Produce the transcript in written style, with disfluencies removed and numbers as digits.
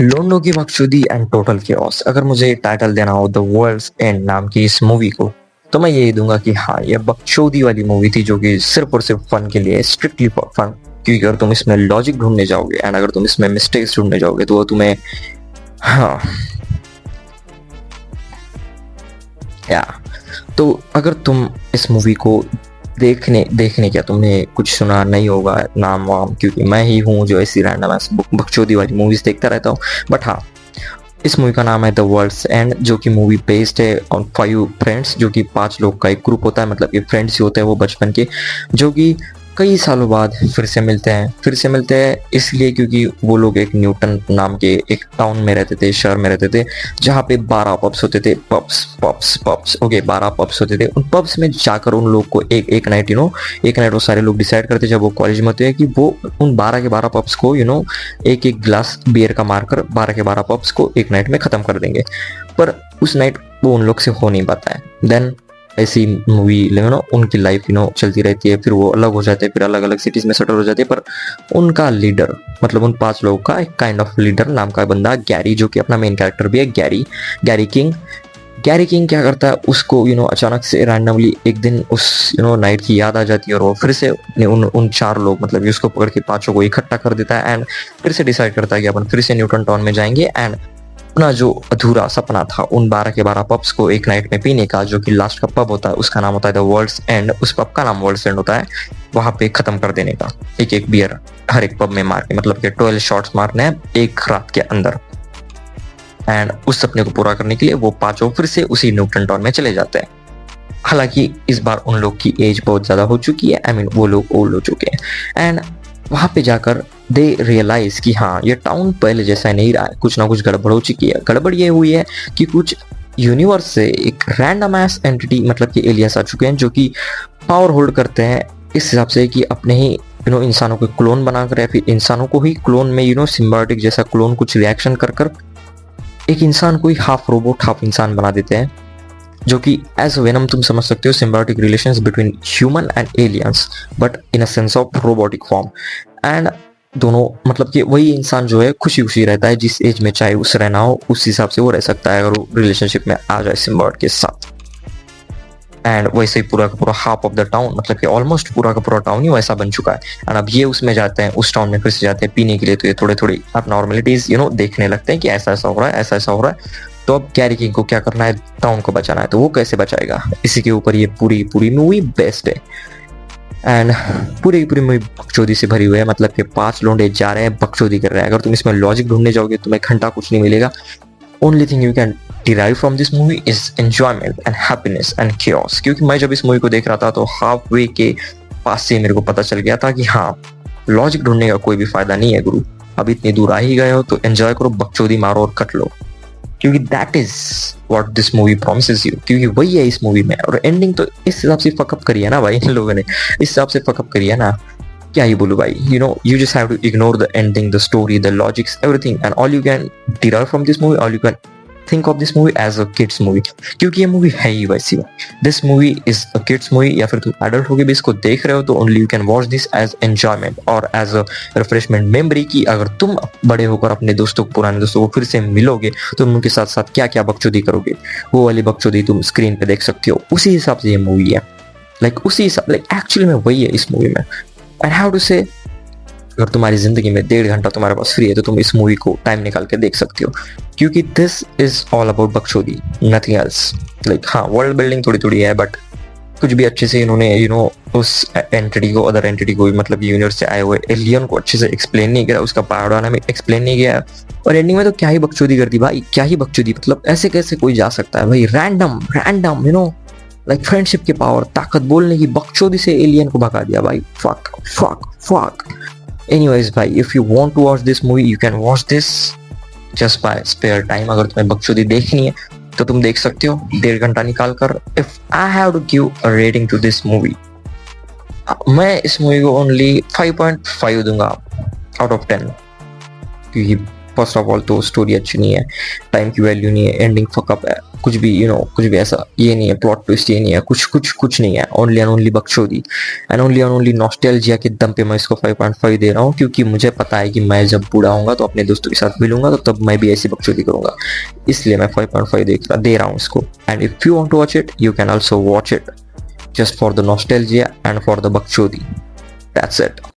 लोंडो की बकचोदी and total chaos. अगर मुझे टाइटल देना हो द वर्ल्ड्स एंड नाम की इस मूवी को, तो मैं यही दूंगा कि हाँ, ये बकचोदी वाली मूवी थी जो कि सिर्फ और सिर्फ फन के लिए, स्ट्रिक्टली फॉर फन। क्योंकि अगर तुम इसमें लॉजिक ढूंढने जाओगे एंड अगर तुम इसमें मिस्टेक्स ढूंढने जाओगे तो वो तुम्हें, हाँ, या तो अगर तुम इस मूवी को देखने देखने क्या तुमने कुछ सुना नहीं होगा नाम वाम, क्योंकि मैं ही हूँ जो ऐसी रैंडम बकचोदी वाली मूवीज देखता रहता हूँ। बट हाँ, इस मूवी का नाम है द वर्ल्ड्स एंड, जो कि मूवी बेस्ड है ऑन 5 फ्रेंड्स, जो कि 5 लोग का एक ग्रुप होता है, मतलब कि फ्रेंड्स ही होते हैं वो बचपन के, जो कि कई सालों बाद फिर से मिलते हैं इसलिए क्योंकि वो लोग एक न्यूटन नाम के एक टाउन में रहते थे, शहर में रहते थे, जहाँ पे 12 पब्स होते थे। पब्स ओके, 12 पब्स होते थे। उन पब्स में जाकर उन लोग को एक नाइट एक नाइट वो सारे लोग डिसाइड करते जब वो कॉलेज में होते हैं कि वो उन 12 के 12 पब्स को एक एक ग्लास बियर का मारकर 12 के 12 पब्स को एक नाइट में खत्म कर देंगे। पर उस नाइट वो उन लोग से हो नहीं पाता है। देन ऐसी मूवी उनकी लाइफ चलती रहती है, फिर वो अलग हो जाते हैं, फिर अलग अलग सिटीज में सेटल हो जाते हैं। पर उनका लीडर, मतलब उन 5 लोगों का एक काइंड ऑफ लीडर नाम का बंदा गैरी, जो कि अपना मेन कैरेक्टर भी है, गैरी किंग क्या करता है, उसको अचानक से रैंडमली एक दिन उस नाइट की याद आ जाती है और वो फिर से उन 4 लोग, मतलब उसको पकड़ के 5 को इकट्ठा कर देता है एंड फिर से डिसाइड करता है कि अपन फिर से न्यूटन टाउन में जाएंगे एंड अपना जो अधूरा सपना था उन 12 के 12 पब्स को एक नाइट में पीने का, जो कि लास्ट का पब होता है उसका नाम होता है द वर्ल्ड्स एंड, उस पब का नाम वर्ल्ड्स एंड होता है, वहां पे खत्म कर देने का। एक एक बियर हर एक पब में मार के, मतलब कि 12 शॉट्स मारने हैं एक रात के अंदर। एंड उस सपने को पूरा करने के लिए वो 5 फिर से उसी न्यूटन टाउन में चले जाते हैं। हालांकि इस बार उन लोग की एज बहुत ज्यादा हो चुकी है, वो लोग ओल्ड हो चुके हैं एंड वहां पे जाकर दे रियलाइज कि हाँ, ये टाउन पहले जैसा नहीं रहा है, कुछ ना कुछ गड़बड़ हो चुकी है। गड़बड़ ये हुई है कि कुछ यूनिवर्स से एक रैंडम एस एंटिटी, मतलब कि एलियंस आ चुके हैं जो कि पावर होल्ड करते हैं इस हिसाब से कि अपने ही इंसानों को क्लोन बनाकर या फिर इंसानों को ही क्लोन में सिम्बायोटिक जैसा क्लोन कुछ रिएक्शन कर कर एक इंसान को ही हाफ रोबोट हाफ इंसान बना देते हैं, जो कि एज वेनम तुम समझ सकते हो, symbiotic relations between human and aliens, but in a sense of robotic form. And दोनों, मतलब कि वही इंसान जो है खुशी खुशी रहता है, जिस एज में चाहे उस रहना हो उस हिसाब से वो रह सकता है अगर वो रिलेशनशिप में आ जाए सिम्बायोट के साथ। एंड वैसे ही पूरा का पूरा हाफ ऑफ द टाउन, मतलब कि ऑलमोस्ट पूरा का पूरा टाउन ही वैसा बन चुका है। एंड अब ये उसमें जाते हैं, उस टाउन में फिर से जाते हैं पीने के लिए, तो ये थोड़े थोड़ी अब नॉर्मलिटीज देखने लगते हैं कि ऐसा ऐसा हो रहा है, ऐसा ऐसा हो रहा है। तो अब गैरी किंग को क्या करना है, टाउन को बचाना है। तो वो कैसे बचाएगा, इसी के ऊपर ये पूरी पूरी मूवी बेस्ड है। एंड पूरी पूरी मूवी बकचोदी से भरी हुई है, मतलब कि 5 लोंडे जा रहे हैं बकचोदी कर रहे हैं। अगर तुम इसमें लॉजिक ढूंढने जाओगे तुम्हें घंटा कुछ नहीं मिलेगा। Only thing you can derive from this movie is enjoyment and happiness and chaos। क्योंकि मैं जब इस मूवी को देख रहा था तो हाफ वे के पास से मेरे को पता चल गया था कि हाँ, लॉजिक ढूंढने का कोई भी फायदा नहीं है गुरु। अब इतनी दूर आ ही गए हो तो एंजॉय करो, बकचोदी मारो और कट लो, क्योंकि that is what this movie promises you. क्योंकि वही है इस मूवी में। और एंडिंग तो इस हिसाब से फकअप करी है ना भाई, इन लोगों ने इस हिसाब से फकअप करी है ना, क्या ही बोलूं भाई। you just have to ignore the ending, the story, the logics, everything, and all you can derive from this movie, all you can think of this movie as a kids movie। क्योंकि ये movie है ही वैसी। This movie is a kids movie, या फिर तुम adult होके भी इसको देख रहे हो तो only you can watch this as enjoyment और एज अ रिफ्रेशमेंट मेमोरी, की अगर तुम बड़े होकर अपने दोस्तों को, पुराने दोस्तों को फिर से मिलोगे तो तुम उनके साथ साथ क्या क्या बकचोदी करोगे, वो वाली बकचोदी तुम स्क्रीन पे देख सकते हो। उसी हिसाब से ये मूवी है, उसी हिसाब, एक्चुअली में वही है इस मूवी में। एंड हाउ टू से, अगर तुम्हारी जिंदगी में 1.5 घंटा तुम्हारे पास फ्री है तो तुम इस मूवी को टाइम निकाल के देख सकते हो, क्योंकि दिस इज ऑल अबाउट बकचोदी, नथिंग एल्स। हाँ, वर्ल्ड बिल्डिंग थोड़ी थोड़ी है, बट कुछ भी अच्छे से इन्होंने उस एंटिटी को, अदर एंटिटी को, मतलब यूनिवर्स से आए हुए एलियन को अच्छे से एक्सप्लेन नहीं किया, उसका पैराडायनामिक एक्सप्लेन नहीं किया। और एंडिंग में तो क्या ही बकचोदी कर दी भाई, क्या ही बकचोदी। मतलब ऐसे कैसे कोई जा सकता है भाई, रैंडम रैंडम फ्रेंडशिप की पावर, ताकत बोलने की, बकचोदी से एलियन को भगा दिया भाई। Fuck fuck fuck. Anyways भाई, if you want to watch this movie you can watch this just by spare time। अगर तुम्हें बकचोदी देखनी है तो तुम देख सकते हो 1.5 घंटा निकाल कर। If I have to give a rating to this movie, मैं इस मूवी को ओनली 5.5 दूंगा आउट ऑफ 10, क्योंकि फर्स्ट ऑफ ऑल तो स्टोरी अच्छी नहीं है, टाइम की वैल्यू नहीं है, एंडिंग फकअप है, कुछ भी कुछ भी ऐसा ये नहीं है, प्लॉट ट्विस्ट ये नहीं है, कुछ नहीं है, ओनली एंड ओनली बकचोदी एंड ओनली नॉस्टैल्जिया के दम पे मैं इसको 5.5 दे रहा हूँ, क्योंकि मुझे पता है कि मैं जब बूढ़ा होऊंगा तो अपने दोस्तों के साथ मिलूंगा तो तब मैं भी ऐसी बकचोदी करूंगा, इसलिए मैं 5.5 दे रहा हूँ इसको। And if you want to watch it you can also watch it just for the nostalgia and for the bakchodi. That's it.